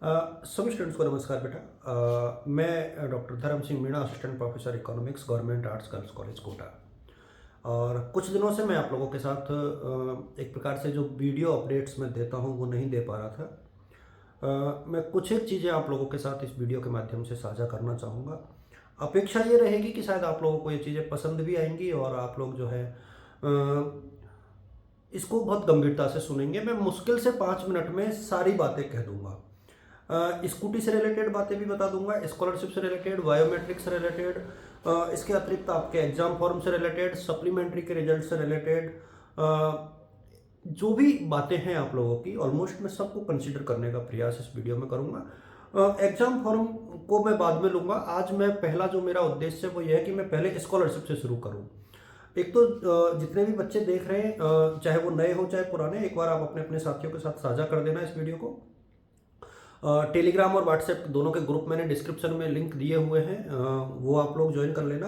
सभी स्टूडेंट्स को नमस्कार बेटा। मैं doctor Dharm Singh Meena, assistant professor economics, government arts girls college Kota. और कुछ दिनों से मैं आप लोगों के साथ एक प्रकार से जो वीडियो अपडेट्स मैं देता हूँ वो नहीं दे पा रहा था। मैं कुछ एक चीज़ें आप लोगों के साथ इस वीडियो के माध्यम से साझा करना चाहूँगा। अपेक्षा ये रहेगी कि शायद आप लोगों को ये चीज़ें पसंद भी आएंगी और आप लोग जो है इसको बहुत गंभीरता से सुनेंगे। मैं मुश्किल से 5 मिनट में सारी बातें कह दूंगा। स्कूटी से रिलेटेड बातें भी बता दूंगा, स्कॉलरशिप से रिलेटेड, बायोमेट्रिक से रिलेटेड, इसके अतिरिक्त आपके एग्जाम फॉर्म से रिलेटेड, सप्लीमेंट्री के रिजल्ट से रिलेटेड, जो भी बातें हैं आप लोगों की ऑलमोस्ट मैं सबको कंसिडर करने का प्रयास इस वीडियो में करूंगा। एग्जाम फॉर्म को मैं बाद में लूंगा। आज मैं पहला जो मेरा उद्देश्य है वो ये है कि मैं पहले स्कॉलरशिप से शुरू करूं। एक तो जितने भी बच्चे देख रहे हैं, चाहे वो नए हो चाहे पुराने, एक बार आप अपने अपने साथियों के साथ साझा कर देना इस वीडियो को। टेलीग्राम और व्हाट्सएप दोनों के ग्रुप मैंने डिस्क्रिप्शन में लिंक दिए हुए हैं, वो आप लोग ज्वाइन कर लेना।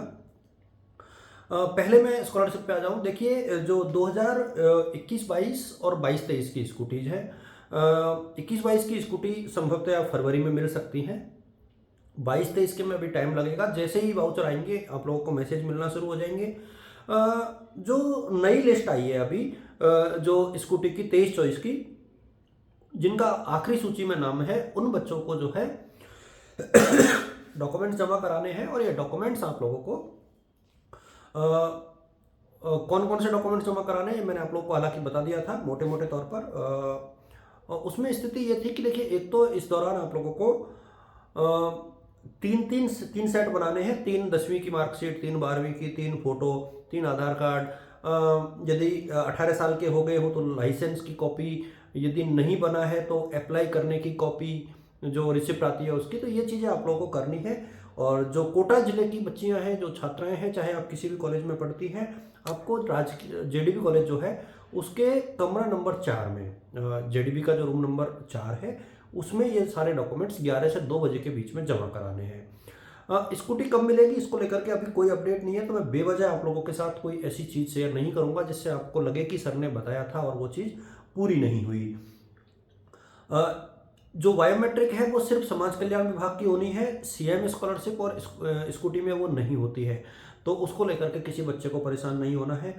पहले मैं स्कॉलरशिप पे आ जाऊं। देखिए, जो 2021-22 और 22-23 की स्कूटीज हैं, 21-22 की स्कूटी संभवतः फरवरी में मिल सकती हैं। 22-23 के में अभी टाइम लगेगा। जैसे ही वाउचर आएंगे आप लोगों को मैसेज मिलना शुरू हो जाएंगे। जो नई लिस्ट आई है अभी, जो स्कूटी की 23-24 की, जिनका आखिरी सूची में नाम है, उन बच्चों को जो है डॉक्यूमेंट्स जमा कराने हैं। और ये डॉक्यूमेंट्स आप लोगों को कौन कौन से डॉक्यूमेंट्स जमा कराने हैं मैंने आप लोगों को हालांकि बता दिया था मोटे मोटे तौर पर। उसमें स्थिति ये थी कि देखिए, एक तो इस दौरान आप लोगों को तीन सेट बनाने हैं। 3 10वीं की मार्कशीट, 3 12वीं की, 3 फोटो, 3 आधार कार्ड। यदि 18 साल के हो गए हो तो लाइसेंस की कॉपी, यदि नहीं बना है तो अप्लाई करने की कॉपी, जो रिसिप्ट आती है उसकी। तो ये चीज़ें आप लोगों को करनी है। और जो कोटा जिले की बच्चियां हैं, जो छात्राएं हैं, चाहे आप किसी भी कॉलेज में पढ़ती हैं, आपको राजकीय जेडीबी कॉलेज जो है उसके कमरा नंबर 4 में, जेडीबी का जो रूम नंबर 4 है, उसमें ये सारे डॉक्यूमेंट्स 11 से 2 बजे के बीच में जमा कराने हैं। स्कूटी कब मिलेगी इसको लेकर के अभी कोई अपडेट नहीं है, तो मैं बेवजह आप लोगों के साथ कोई ऐसी चीज़ शेयर नहीं करूंगा जिससे आपको लगे कि सर ने बताया था और वो चीज़ पूरी नहीं हुई। जो बायोमेट्रिक है वो सिर्फ समाज कल्याण विभाग की होनी है। सीएम स्कॉलरशिप और स्कूटी में वो नहीं होती है, तो उसको लेकर के किसी बच्चे को परेशान नहीं होना है।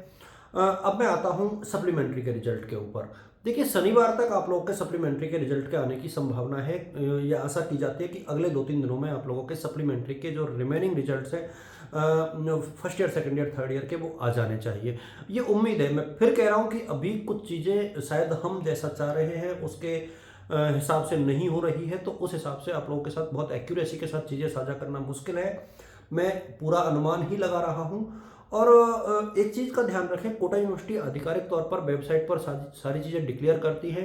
अब मैं आता हूँ सप्लीमेंट्री के रिजल्ट के ऊपर। देखिए, शनिवार तक आप लोगों के सप्लीमेंट्री के रिजल्ट के आने की संभावना है। यह आशा की जाती है कि अगले 2-3 दिनों में आप लोगों के सप्लीमेंट्री के जो रिमेनिंग रिजल्ट्स हैं, first year, second year, third year के, वो आ जाने चाहिए। ये उम्मीद है। मैं फिर कह रहा हूँ कि अभी कुछ चीज़ें शायद हम जैसा चाह रहे हैं उसके हिसाब से नहीं हो रही है, तो उस हिसाब से आप लोगों के साथ बहुत एक्यूरेसी के साथ चीज़ें साझा करना मुश्किल है। मैं पूरा अनुमान ही लगा रहा हूँ। और एक चीज़ का ध्यान रखें, कोटा यूनिवर्सिटी आधिकारिक तौर पर वेबसाइट पर सारी चीज़ें डिक्लेयर करती है।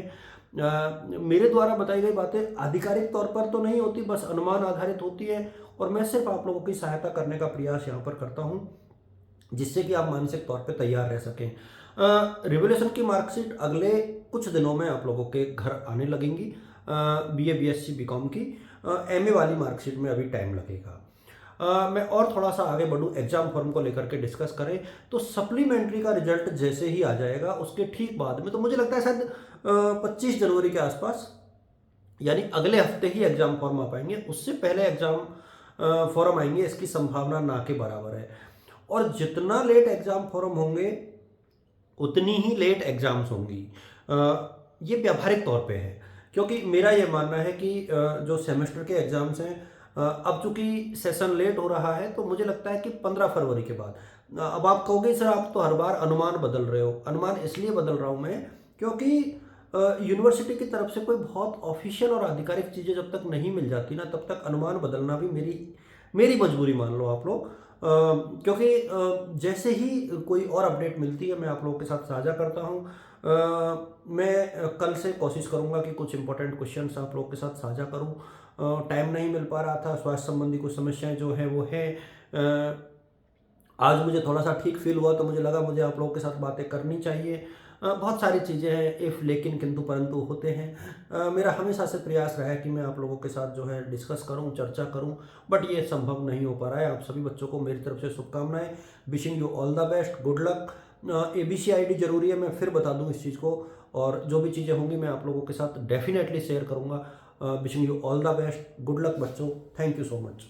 मेरे द्वारा बताई गई बातें आधिकारिक तौर पर तो नहीं होती, बस अनुमान आधारित होती है। और मैं सिर्फ आप लोगों की सहायता करने का प्रयास यहाँ पर करता हूँ, जिससे कि आप मानसिक तौर पे तैयार रह सकें। रिवोल्यूशन की मार्कशीट अगले कुछ दिनों में आप लोगों के घर आने लगेंगी। बीए, बीएससी, बीकॉम की। एमए वाली मार्कशीट में अभी टाइम लगेगा। मैं और थोड़ा सा आगे बढ़ूँ, एग्जाम फॉर्म को लेकर के डिस्कस करें, तो सप्लीमेंट्री का रिजल्ट जैसे ही आ जाएगा उसके ठीक बाद में, तो मुझे लगता है शायद 25 जनवरी के आसपास, यानी अगले हफ्ते ही एग्जाम फॉर्म आ पाएंगे। उससे पहले एग्जाम फॉर्म आएंगे इसकी संभावना ना के बराबर है। और जितना लेट एग्जाम फॉर्म होंगे उतनी ही लेट एग्जाम्स होंगी। ये व्यावहारिक तौर पे है, क्योंकि मेरा ये मानना है कि जो सेमेस्टर के एग्जाम्स हैं, अब चूंकि सेशन लेट हो रहा है, तो मुझे लगता है कि 15 फरवरी के बाद। अब आप कहोगे सर आप तो हर बार अनुमान बदल रहे हो। अनुमान इसलिए बदल रहा हूँ मैं, क्योंकि यूनिवर्सिटी की तरफ से कोई बहुत ऑफिशियल और आधिकारिक चीज़ें जब तक नहीं मिल जाती ना, तब तक अनुमान बदलना भी मेरी मेरी मजबूरी मान लो आप लोग। क्योंकि जैसे ही कोई और अपडेट मिलती है मैं आप लोगों के साथ साझा करता हूँ। मैं कल से कोशिश करूँगा कि कुछ इंपॉर्टेंट क्वेश्चंस आप लोगों के साथ साझा करूँ। टाइम नहीं मिल पा रहा था, स्वास्थ्य संबंधी कुछ समस्याएं जो हैं वो है। आज मुझे थोड़ा सा ठीक फील हुआ, तो मुझे लगा मुझे आप लोगों के साथ बातें करनी चाहिए। बहुत सारी चीज़ें हैं, इफ़, लेकिन, किंतु, परंतु होते हैं। मेरा हमेशा से प्रयास रहा है कि मैं आप लोगों के साथ जो है डिस्कस करूं, चर्चा करूं, बट ये संभव नहीं हो पा रहा है। आप सभी बच्चों को मेरी तरफ से शुभकामनाएं। Wishing you all the best, good luck. ABCID जरूरी है, मैं फिर बता दूं इस चीज़ को। और जो भी चीज़ें होंगी मैं आप लोगों के साथ डेफिनेटली शेयर करूंगा। Wishing you all the best, good luck बच्चों, थैंक यू सो मच।